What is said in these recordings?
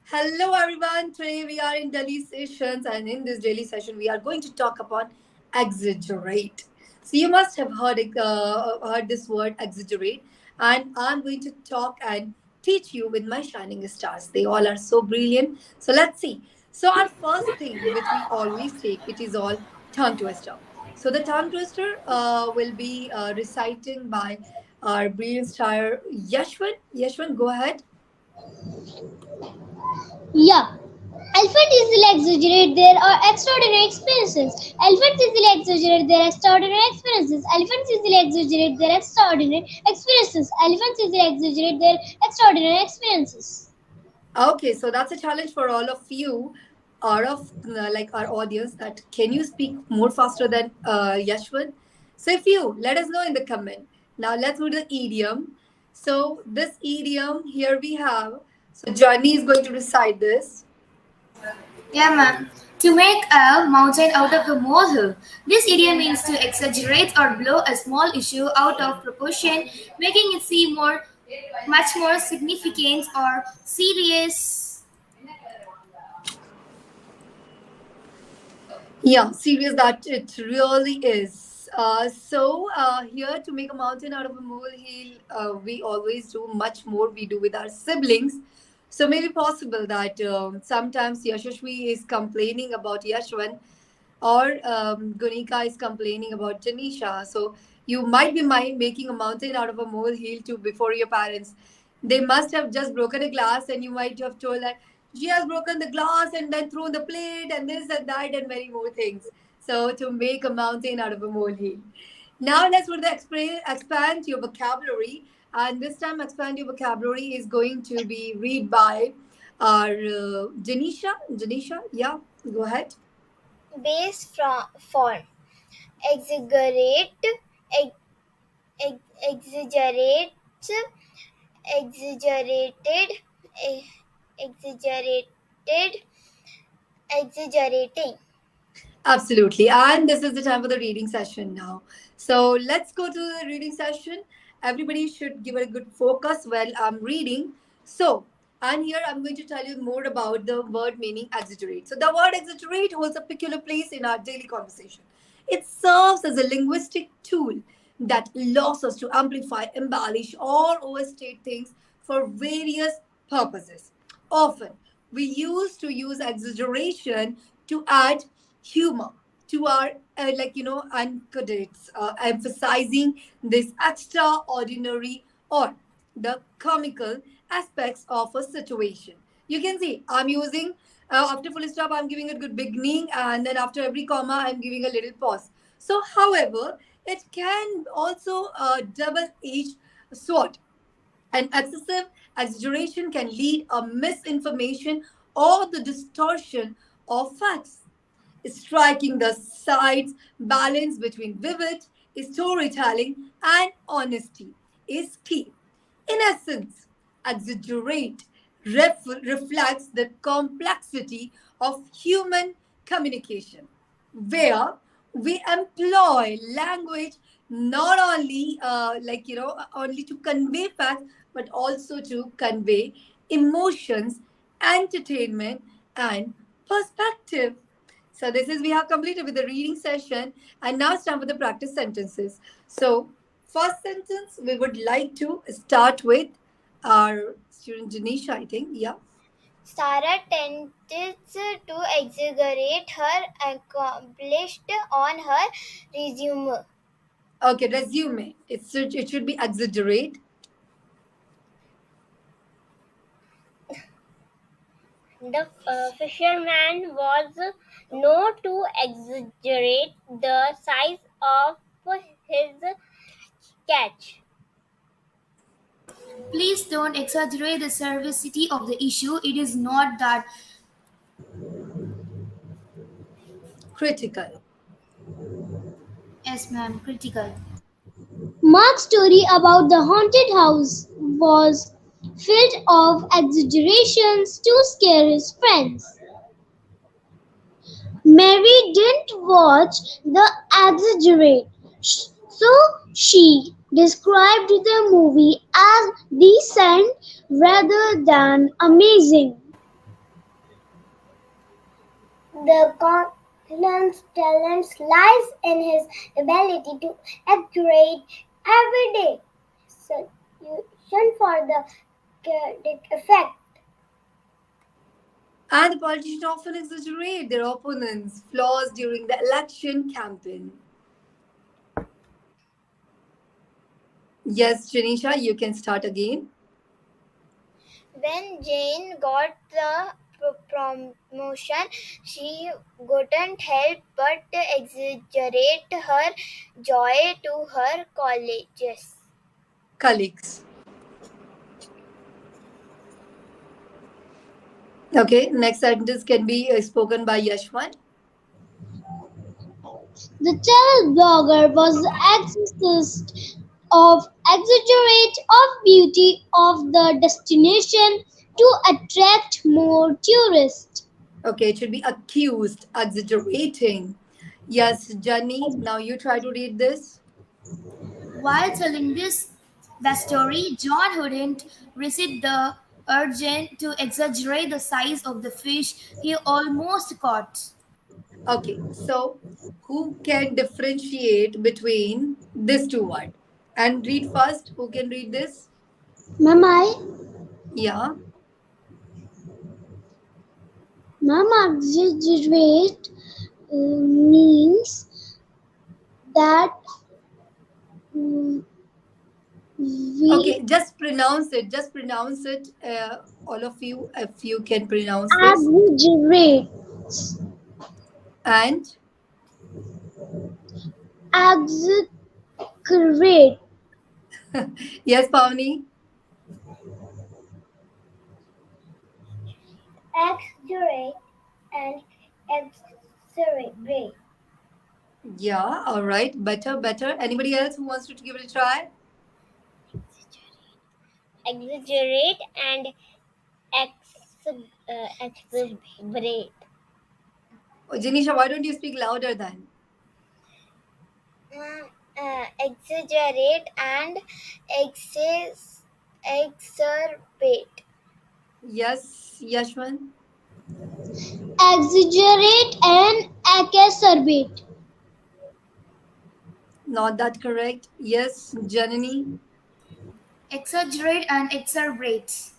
Hello, everyone. Today we are in daily sessions, and in this daily session, we are going to talk about exaggerate. So you must have heard this word exaggerate, and I'm going to talk and teach you with my shining stars. They all are so brilliant. So let's see. So our first thing, which we always take, it is all tongue twister. So the tongue twister will be reciting by our brilliant star Yashwant. Yashwant, go ahead. Yeah. Elephant easily exaggerate their extraordinary experiences. Elephants easily exaggerate their extraordinary experiences. Elephants easily exaggerate their extraordinary experiences. Elephants easily exaggerate their extraordinary experiences. Okay, so that's a challenge for all of you, out of like our audience. That can you speak more faster than Yashwant? So if you let us know in the comment. Now let's go to the idiom. So this idiom here we have. So Johnny is going to recite this. Yeah, ma'am. To make a mountain out of a molehill. This idiom means to exaggerate or blow a small issue out of proportion, making it seem much more significant or serious. Yeah, serious that it really is. Here to make a mountain out of a molehill, we always do much more. We do with our siblings. So maybe possible that sometimes Yashashvi is complaining about Yashwan, or Gunika is complaining about Janisha. So you might be making a mountain out of a molehill too before your parents. They must have just broken a glass, and you might have told that she has broken the glass and then thrown the plate and this and that and many more things. So to make a mountain out of a molehill. Now let's further expand your vocabulary. And this time, expand your vocabulary is going to be read by our Janisha. Janisha, yeah, go ahead. Base form. Exaggerate. Ex- exaggerate. Exaggerated. Exaggerated. Exaggerating. Absolutely. And this is the time for the reading session now. So let's go to the reading session. Everybody should give it a good focus while I'm reading. So, and here I'm going to tell you more about the word meaning exaggerate. So, the word exaggerate holds a peculiar place in our daily conversation. It serves as a linguistic tool that allows us to amplify, embellish, or overstate things for various purposes. Often, we used to use exaggeration to add humor to our anecdotes, emphasizing this extraordinary or the comical aspects of a situation. You can see I'm using after full stop, I'm giving a good beginning, and then after every comma, I'm giving a little pause. So, however, it can also double-edged sword. An excessive exaggeration can lead a misinformation or the distortion of facts. Striking the side's balance between vivid storytelling and honesty is key. In essence, exaggerate reflects the complexity of human communication, where we employ language not only only to convey facts but also to convey emotions, entertainment, and perspective. So this is we have completed with the reading session, and now it's time for the practice sentences. So first sentence we would like to start with our student Janisha, I think. Yeah. Sarah tends to exaggerate her accomplished on her resume. Okay, resume. It should be exaggerate. The fisherman was known to exaggerate the size of his catch. Please don't exaggerate the seriousity of the issue. It is not that. Critical. Yes, ma'am. Critical. Mark's story about the haunted house was filled of exaggerations to scare his friends. Mary didn't watch the exaggerate, so she described the movie as decent rather than amazing. The confidence talent lies in his ability to accurate everyday solution for the kinetic effect. And the politicians often exaggerate their opponents' flaws during the election campaign. Yes, Janisha, you can start again. When Jane got the promotion, she couldn't help but exaggerate her joy to her colleagues. Colleagues. Okay, next sentence can be spoken by Yashwan. The travel blogger was accused of exaggerate of beauty of the destination to attract more tourists. Okay, it should be accused, exaggerating. Yes, Jenny, now you try to read this. While telling the story, John hadn't received the urge to exaggerate the size of the fish he almost caught. Okay, so who can differentiate between these two words? And read first. Who can read this? Mama, Yeah. Mama exaggerate means that we Okay, just pronounce it. Just pronounce it. All of you, if you can pronounce this. exaggerate, And exaggerate, yes, Pavni. exaggerate, and exaggerate. Yeah, all right. Better, better. Anybody else who wants to give it a try? Exaggerate and exaggerate. Oh, Janisha, why don't you speak louder then? Exaggerate and exacerbate. Yes, Yashwan. Exaggerate and exacerbate. Not that correct. Yes, Janani. Exaggerate and exacerbate.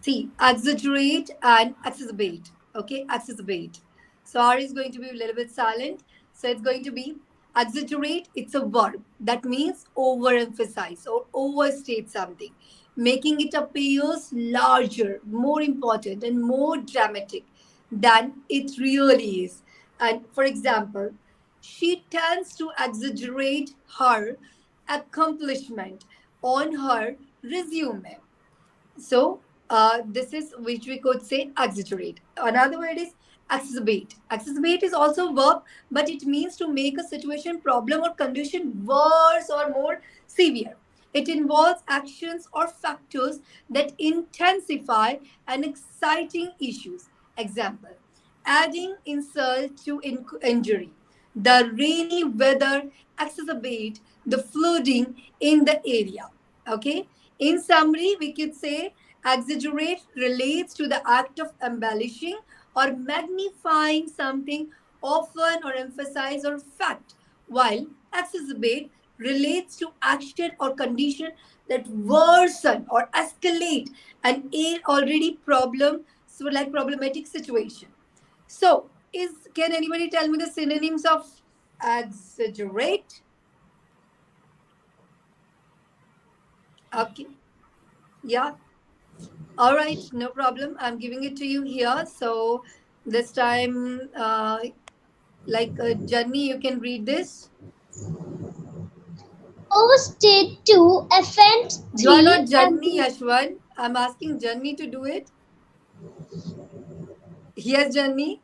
See, exaggerate and exacerbate. Okay, exacerbate. So R is going to be a little bit silent. So it's going to be exaggerate. It's a verb that means overemphasize or overstate something, making it appears larger, more important, and more dramatic than it really is. And for example, she tends to exaggerate her accomplishment on her resume. So this is which we could say exaggerate. Another word is exacerbate. Exacerbate is also a verb, but it means to make a situation, problem, or condition worse or more severe. It involves actions or factors that intensify an exciting issues. Example: adding insult to injury. The rainy weather exacerbate the flooding in the area. Okay. In summary, we could say exaggerate relates to the act of embellishing or magnifying something often or emphasize or fact, while exacerbate relates to action or condition that worsen or escalate an already problem, so like problematic situation. So, is can anybody tell me the synonyms of exaggerate? Okay, yeah. All right, no problem. I'm giving it to you here. So this time, Janni, you can read this. Overstate to offend You are not three Janni, Yashwan. I'm asking Janni to do it. Yes, Janni.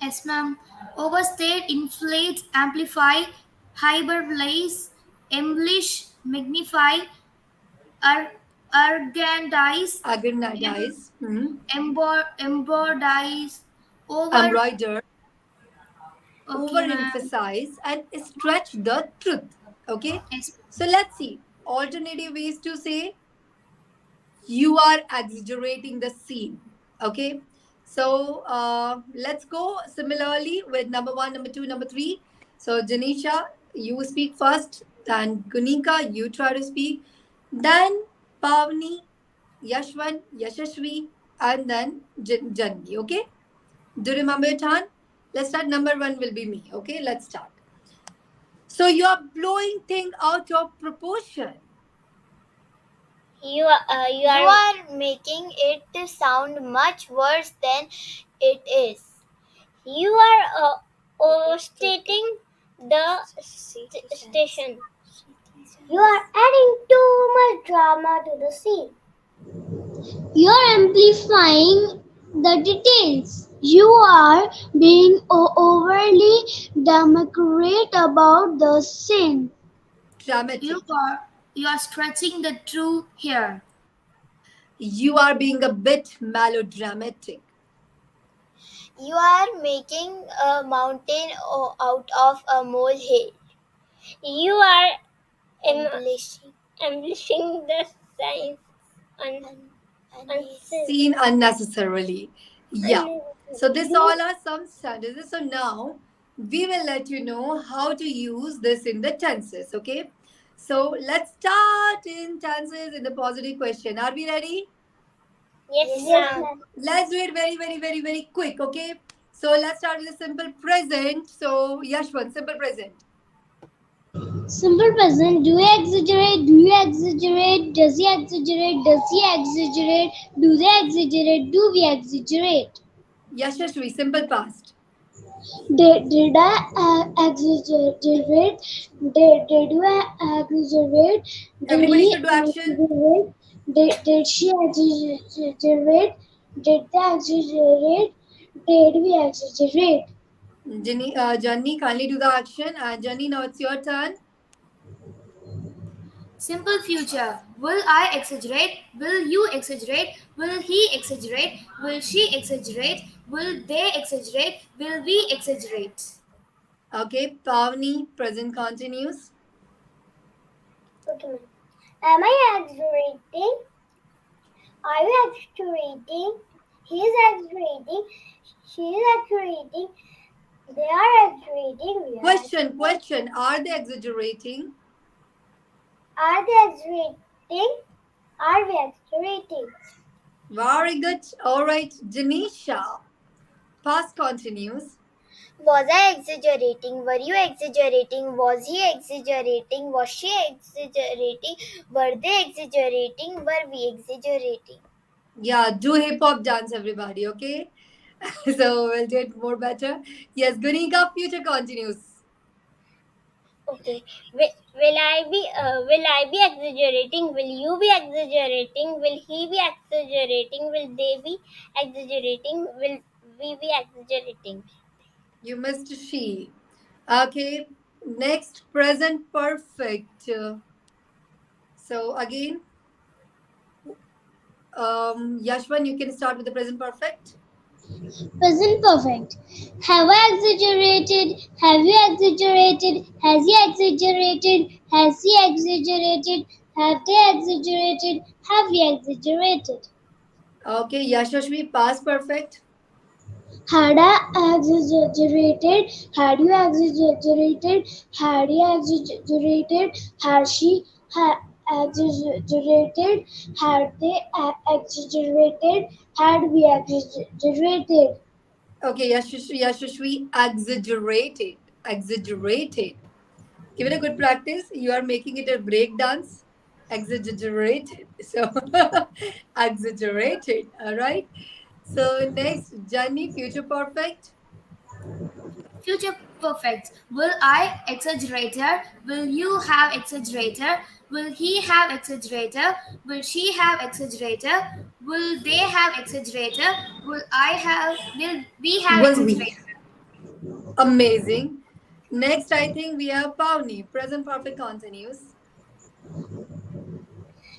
Yes, ma'am. Overstate, inflate, amplify, hyperbolize, embellish, magnify, ar- aggrandize, Agonize. embodize, over. Embroider. Okay, ma'am. Overemphasize and stretch the truth. Okay. Yes. So let's see. Alternative ways to say you are exaggerating the scene. Okay. So let's go similarly with number one, number two, number three. So Janisha, you speak first. Then Gunika, you try to speak. Then Pavni, Yashwan, Yashashvi, and then Janvi. Okay? Do you remember your turn? Let's start. Number one will be me. Okay? Let's start. So you are blowing thing out of proportion. You are making it sound much worse than it is. You are overstating the station. You are adding too much drama to the scene. You are amplifying the details. You are being overly democratic about the scene. You Dramatic. are you are stretching the truth here. You are being a bit melodramatic. You are making a mountain out of a molehill. You are embellishing the science Seen unnecessarily. Yeah. So this you all are some sentences. So now we will let you know how to use this in the tenses. Okay. So let's start in tenses in the positive question. Are we ready? yes, ma'am. Let's do it very, very, very, very quick. Okay. So let's start with a simple present. So Yashwan, simple present. Simple present. Do you exaggerate? Do you exaggerate? Does he exaggerate? Does he exaggerate? Do they exaggerate? Do we exaggerate? Yashashvi, simple past. Did I exaggerate? Did you exaggerate? Did Everybody he should do action. exaggerate? Did she exaggerate? Did they exaggerate? Did we exaggerate? Janni, kindly do the action. And Janni, now it's your turn. Simple future. Will I exaggerate? Will you exaggerate? Will he exaggerate? Will she exaggerate? Will they exaggerate? Will we exaggerate? Okay, Pavni, present continues. Okay, ma'am. Am I exaggerating? Are you exaggerating? He is exaggerating. She is exaggerating. They are exaggerating. We are Question. Are they exaggerating? Are they exaggerating? Are we exaggerating? Very good. All right, Janisha. Past continues. Was I exaggerating? Were you exaggerating? Was he exaggerating? Was she exaggerating? Were they exaggerating? Were we exaggerating? Yeah, do hip hop dance, everybody. Okay. So we'll do it more better. Yes, Gunika, future continues. Okay. Will I be exaggerating? Will you be exaggerating? Will he be exaggerating? Will they be exaggerating? Will we be exaggerating? You missed she. Okay. Next, present perfect. So again, Yashwan, you can start with the present perfect. Present perfect. Have I exaggerated? Have you exaggerated? Has he exaggerated? Has he exaggerated? Have they exaggerated? Have we exaggerated? Okay, Yashashvi, past perfect. Had I exaggerated? Had you exaggerated? Had he exaggerated? Had she exaggerated? Had they exaggerated? Had we exaggerated? Okay, Yashashvi, exaggerated. Exaggerated. Give it a good practice. You are making it a break dance. Exaggerated. So, exaggerated. All right. So, next, Johnny, future perfect. Future perfect. Will I exaggerator? Will you have exaggerator? Will he have exaggerator? Will she have exaggerator? Will they have exaggerator? Will we have Will we? exaggerator? Amazing. Next, I think we have Pavni. Present perfect continues.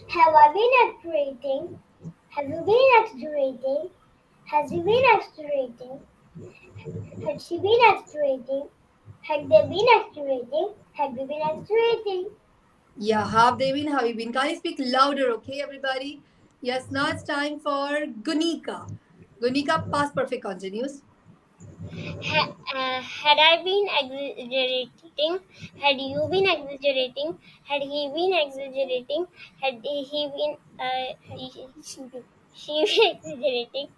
Have I been exaggerating? Have you been exaggerating? Has he been exaggerating? Had she been exaggerating? Had they been exaggerating? Had we been exaggerating? Yeah, have they been? Have you been? Can you speak louder, okay, everybody? Yes, now it's time for Gunika. Gunika, past perfect continuous. Had I been exaggerating? Had you been exaggerating? Had he been exaggerating? Had he been she been exaggerating?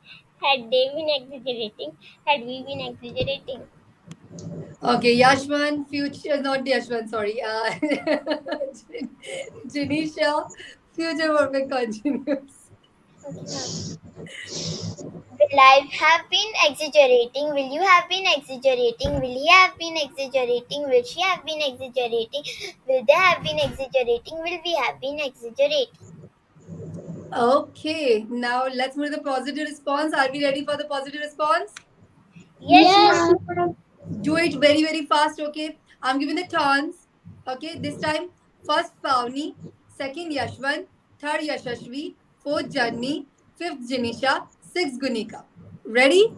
Had they been exaggerating? Had we been exaggerating? Okay, Yashwan, future, not Yashwan, sorry. Janisha, future perfect continuous. Okay, ma'am. Will I have been exaggerating? Will you have been exaggerating? Will he have been exaggerating? Will she have been exaggerating? Will they have been exaggerating? Will we have been exaggerating? Okay, now let's move to the positive response. Are we ready for the positive response? Yes, ma'am. Do it very, very fast, okay? I'm giving the turns. Okay, this time, first Pavni, second Yashwan, third Yashashvi, fourth Janni, fifth Janisha, sixth Gunika. Ready?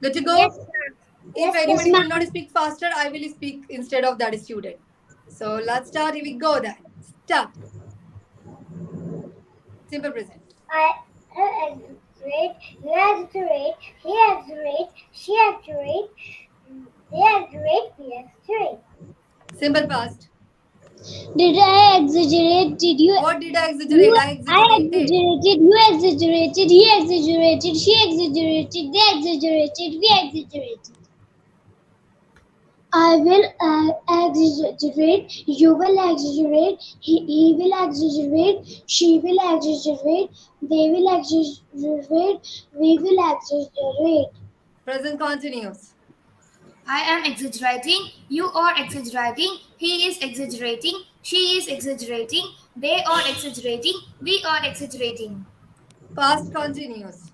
Good to Yes, go? ma'am. If Yes, anybody will ma'am. not speak faster, I will speak instead of that student. So let's start. Here we go then. Start. Simple present. I exaggerate, you exaggerate, he exaggerate, she exaggerate, they exaggerate, we exaggerate. Simple past. Did I exaggerate? Did you? What did I You? exaggerate? I I exaggerated. exaggerated. You exaggerated. He exaggerated. She exaggerated. They exaggerated. We exaggerated. I will exaggerate. You will exaggerate. He will exaggerate. She will exaggerate. They will exaggerate. We will exaggerate. Present continuous. I am exaggerating. You are exaggerating. He is exaggerating. She is exaggerating. They are exaggerating. We are exaggerating. Past continuous.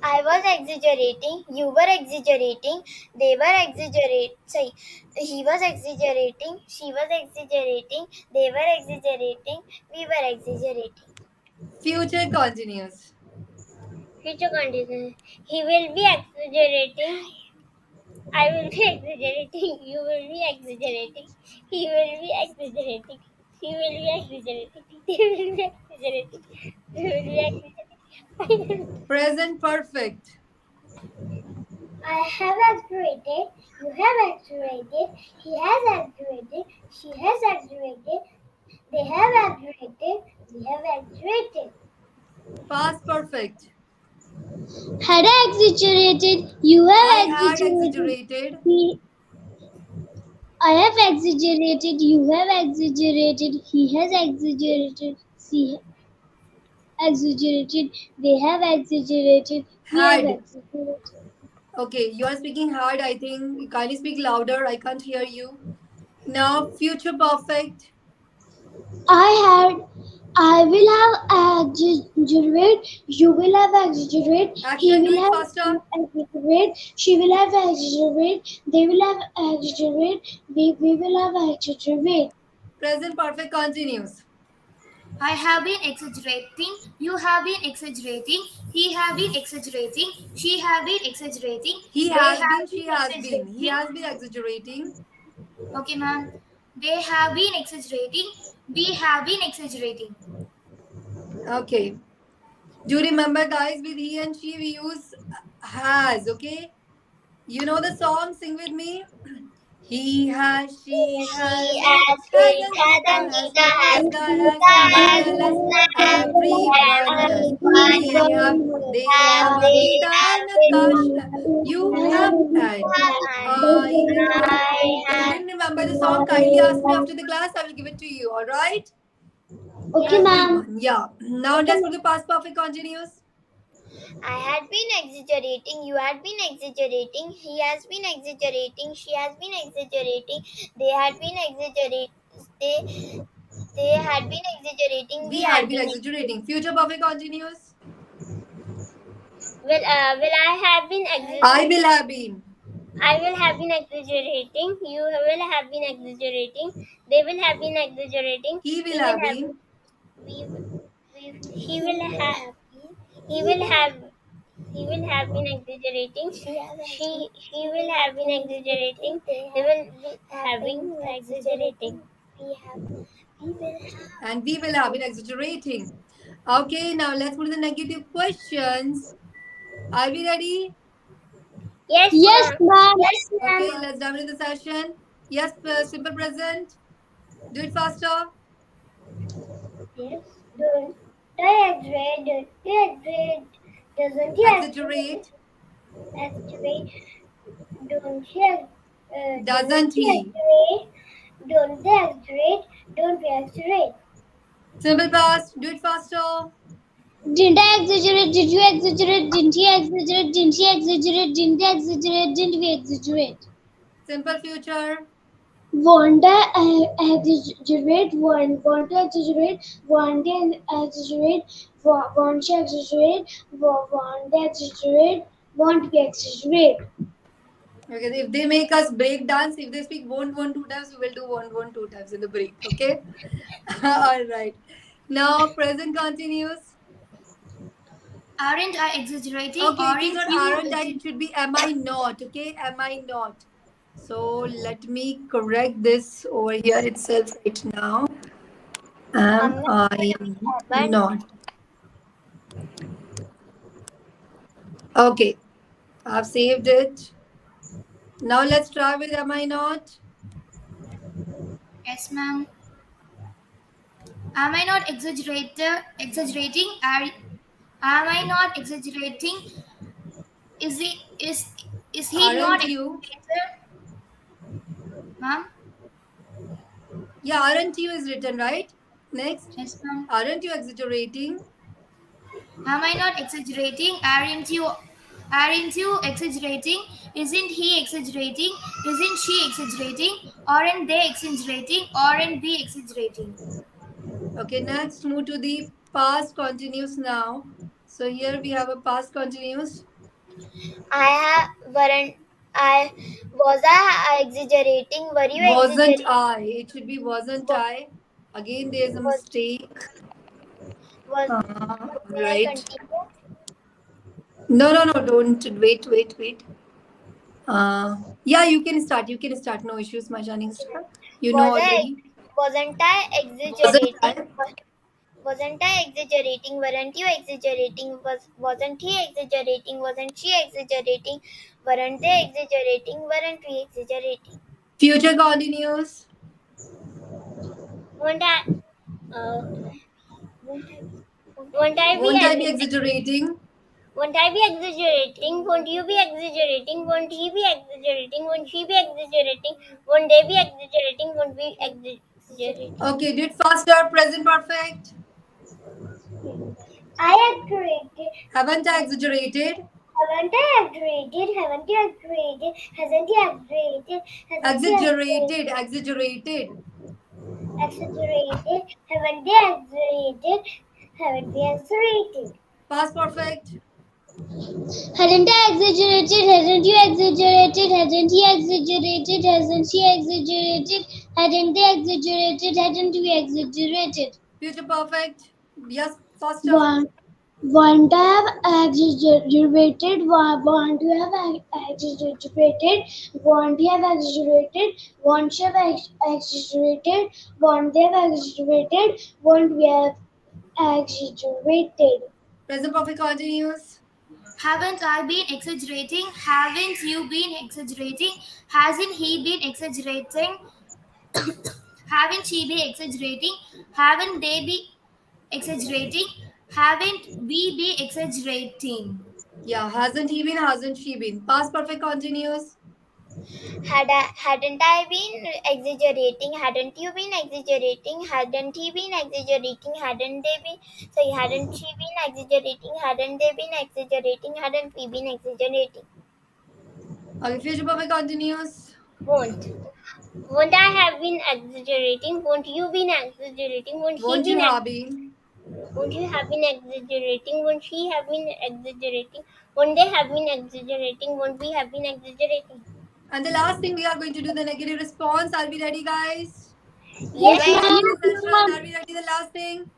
I was exaggerating, you were exaggerating, they were exaggerating, sorry, he was exaggerating, she was exaggerating, they were exaggerating, we were exaggerating. Future continuous. Future continuous. He will be exaggerating, I will be exaggerating, you will be exaggerating, he will be exaggerating, she will be exaggerating, they will be exaggerating, we will be exaggerating. Present perfect. I have exaggerated, you have exaggerated, he has exaggerated, she has exaggerated, they have exaggerated, we have exaggerated. Past perfect. Had I exaggerated, you I have had exaggerated, exaggerated. he, I have exaggerated, you have exaggerated, he has exaggerated, she exaggerated, they have exaggerated, we have Had. exaggerated. Okay, you are speaking hard. I think kindly speak louder. I can't hear you. Now, future perfect. I had, I will have exaggerate, you will have exaggerate, he Action. Do will it have faster. exaggerate, she will have exaggerate, they will have exaggerate, we will have exaggerate. Present perfect continues. I have been exaggerating. You have been exaggerating. He have been exaggerating. She have been exaggerating. He They has have been. been She has been. He exaggerating. has been exaggerating. Okay, ma'am. They have been exaggerating. We have been exaggerating. Okay. Do remember, guys, with he and she, we use has. Okay. You know the song? Sing with me. He has, she She has, it has, has, it and has, Sita and has, Gita has, this guy has, Gita that has, girl has, that everyone has. We have, they have, and they Gita and have, Akash have. You have, and I have. I If you have. didn't remember the song, kindly ask me after the class. I will give it to you. All right, Okay, ma'am. everyone. Yeah. Now Okay, let's put ma'am. the past perfect continuous. I had been exaggerating, you had been exaggerating, he has been exaggerating, she has been exaggerating, they had been exaggerating, they had been exaggerating, we We had had been been exaggerating. exaggerating. Future perfect continuous. Will I have been I exaggerating? will have been. I will have been exaggerating. You will have been exaggerating. They will have been exaggerating. He will He will have have been. been. He will have. He will have. He will have been exaggerating. She will have been exaggerating. They will be having exaggerating. We have. We will have. And we will have been exaggerating. Okay, now let's put the negative questions. Are we ready? Yes, Yes, ma'am. ma'am. Yes, ma'am. Okay, let's dive into the session. Yes, simple present. Do it faster. Yes. Don't I exaggerate? Don't you exaggerate? Doesn't he exaggerate? Exaggerate. Exaggerate? Don't you? Doesn't Doesn't he he? exaggerate? Don't they exaggerate? Don't we exaggerate? Simple past. Do it faster. Didn't I exaggerate? Did you exaggerate? Didn't he exaggerate? Didn't he exaggerate? Didn't they exaggerate? Didn't we exaggerate? Simple future. Won't I exaggerate? Won't I exaggerate? Won't they exaggerate? Won't she exaggerate? Won't they exaggerate? Won't we exaggerate? Okay, if they make us break dance, if they speak won't two times, we will do won't two times in the break. Okay. All right. Now present continues. Aren't I exaggerating? Okay, it is Aren't not you? aren't I, it should be am I not, okay? Am I not? So let me correct this over here itself right now. Am I Haven't. not? Okay, I've saved it. Now let's try with am I not? Yes, ma'am. Am I not exaggerating? Am I not exaggerating? Is he is he not Aren't you? exaggerator, ma'am? Yeah, aren't you is written, right? Next. Yes, ma'am. Aren't you exaggerating? Am I not exaggerating? Aren't you exaggerating? Isn't he exaggerating? Isn't she exaggerating? Aren't they exaggerating? Aren't we exaggerating? Okay, next move to the past continuous now. So here we have a past continuous. I have weren't I was I exaggerating? Were you Wasn't exaggerating? I? It should be wasn't Was I. Again, there's a was, mistake. was may I Right. continue? No, no, no. Don't wait, wait, wait. Yeah, you can start. You can start. No issues, my shining star. You know Was I already. wasn't I Wasn't exaggerating? I? Wasn't I exaggerating? Weren't you exaggerating? Wasn't he exaggerating? Wasn't she exaggerating? Weren't they exaggerating? Weren't we exaggerating? Future continuous. Won't I? Uh, won't I? Won't I be Won't I be exaggerating? Won't I be exaggerating? Won't you be exaggerating? Won't he be exaggerating? Won't she be exaggerating? Won't they be exaggerating? Won't we exaggerating? Okay, do it faster. Present perfect. I agreed. Haven't I exaggerated? Haven't I agreed? Haven't you agreed? Hasn't he agreed? Hasn't he agreed? Exaggerated. Exaggerated. Exaggerated? Haven't they exaggerated? Haven't we exaggerated? Past perfect. Hadn't I exaggerated? Hadn't you exaggerated? Hadn't he exaggerated? Hasn't she exaggerated? Hadn't they exaggerated? Hadn't we exaggerated? Future perfect. Yes, faster. Want, want to have exaggerated? Want to have exaggerated? Want to have exaggerated? Want to have exaggerated? Want they have exaggerated? Want we have exaggerated? Present perfect continuous. Haven't I been exaggerating? Haven't you been exaggerating? Hasn't he been exaggerating? Haven't she been exaggerating? Haven't they been exaggerating? Haven't we been exaggerating? Yeah, hasn't he been? Hasn't she been? Past perfect continuous. Hadn't I been exaggerating? Hadn't you been exaggerating? Hadn't he been exaggerating? Hadn't they been? Sorry, hadn't she been exaggerating? Hadn't they been exaggerating? Hadn't we been exaggerating? Okay, future perfect continuous. Won't. Won't I have been exaggerating? Won't you been exaggerating? Won't he Won't you been? have been? Won't you have been exaggerating? Won't she have been exaggerating? Won't they have been exaggerating? Won't we have been exaggerating? And the last thing we are going to do the negative response. Are we ready, guys? Yes, Yes, Let's ma'am. start ma'am. the session. Are we ready? The last thing.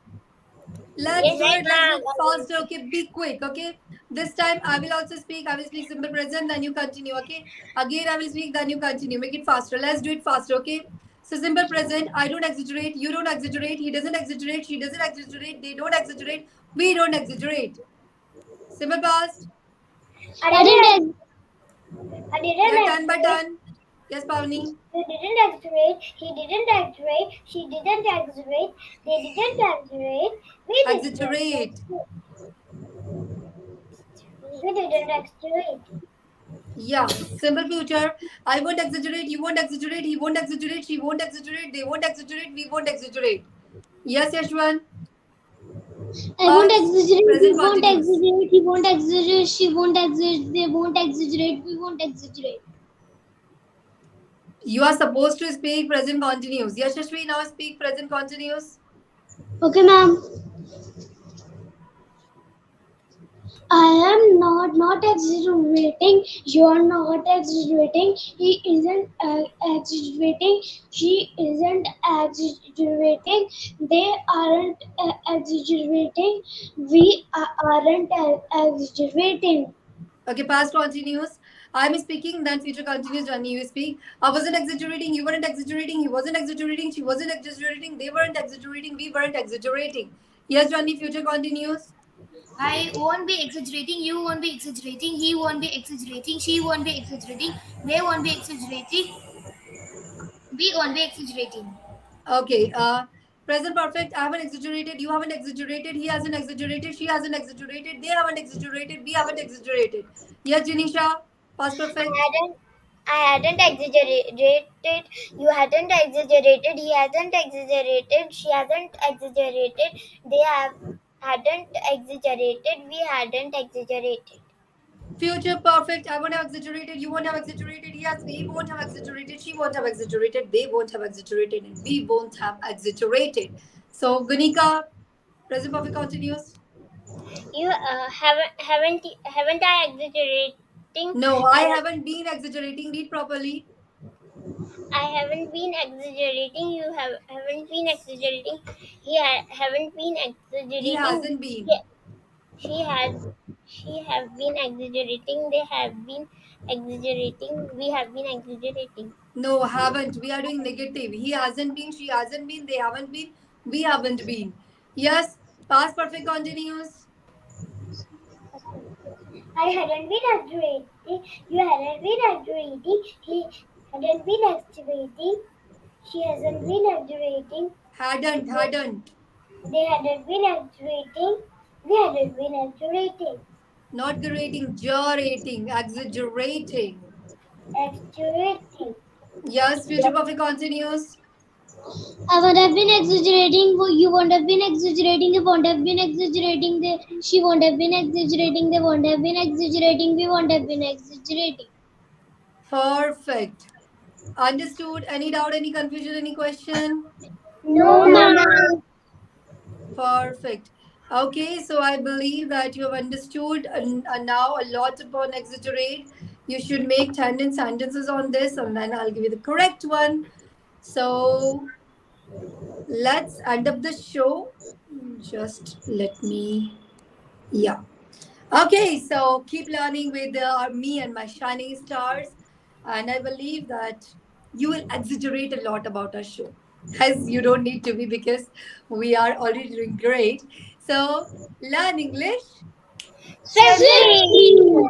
Let's Yes, do it. Let's do ma'am. it faster. Okay, be quick. Okay. This time I will also speak. I will speak simple present. Then you continue. Okay. Again I will speak. Then you continue. Make it faster. Let's do it faster. Okay. So simple present. I don't exaggerate. You don't exaggerate. He doesn't exaggerate. She doesn't exaggerate. They don't exaggerate. We don't exaggerate. Simple past. I didn't. I Yeah, didn't turn by exaggerate. turn. Yes, Pavni. You didn't exaggerate. He didn't exaggerate. She didn't exaggerate. They didn't exaggerate. We didn't Exaggerate. exaggerate. We didn't exaggerate. Yeah, simple future. I won't exaggerate, you won't exaggerate, he won't exaggerate, she won't exaggerate, they won't exaggerate, we won't exaggerate. Yes, Yashwan. I won't Past, exaggerate. We present won't continuous. exaggerate. He won't exaggerate. She won't exaggerate. They won't exaggerate. We won't exaggerate. You are supposed to speak present continuous. Yes, Yashwi, now speak present continuous. Okay, ma'am. I am not exaggerating. You are not exaggerating. He isn't exaggerating. She isn't exaggerating. They aren't exaggerating. We aren't exaggerating. Okay, past continuous. I'm speaking, then future continuous. Johnny, you speak. I wasn't exaggerating, you weren't exaggerating, he wasn't exaggerating, she wasn't exaggerating, they weren't exaggerating, we weren't exaggerating. Yes, Johnny, future continuous. I won't be exaggerating, you won't be exaggerating, he won't be exaggerating, she won't be exaggerating, they won't be exaggerating, we won't be exaggerating. Okay, present perfect. I haven't exaggerated. You haven't exaggerated. He hasn't exaggerated. She hasn't exaggerated. They haven't exaggerated. We haven't exaggerated. Yes, Janisha. Past I perfect. hadn't I hadn't exaggerated. You hadn't exaggerated. He hasn't exaggerated. She hasn't exaggerated. They have hadn't exaggerated. We hadn't exaggerated. Future perfect. I won't have exaggerated. You won't have exaggerated. Yes, we won't have exaggerated. She won't have exaggerated. They won't have exaggerated. And we won't have exaggerated. So, Gunika, present perfect continuous. You haven't I exaggerating? No, I I haven't been exaggerating. Read properly. I haven't been exaggerating. You haven't been exaggerating. Haven't been He exaggerating. hasn't been. He, she has she have been exaggerating. They have been exaggerating. We have been exaggerating. No, haven't. We are doing negative. He hasn't been, she hasn't been, they haven't been, we haven't been. Yes, past perfect continuous. I hadn't been exaggerating. You hadn't been exaggerating. He hadn't been exaggerating. She hasn't been exaggerating. Hadn't. They hadn't been exaggerating. We hadn't been exaggerating. Not gerating, gerating, exaggerating. Exaggerating. Yes, future perfect continuous. I would have been exaggerating. You won't have been exaggerating. You won't have been exaggerating. She won't have been exaggerating. They won't have been exaggerating. We won't have been exaggerating. Perfect. Understood. Any doubt, any confusion, any question? No, ma'am. Perfect. Okay, so I believe that you have understood now a lot upon exaggerate. You should make 10 sentences on this, and then I'll give you the correct one. So let's end up the show. Just let me. Yeah. Okay, so keep learning with me and my shining stars. And I believe that you will exaggerate a lot about our show. As you don't need to be because we are already doing great. So, learn English. Swiftly.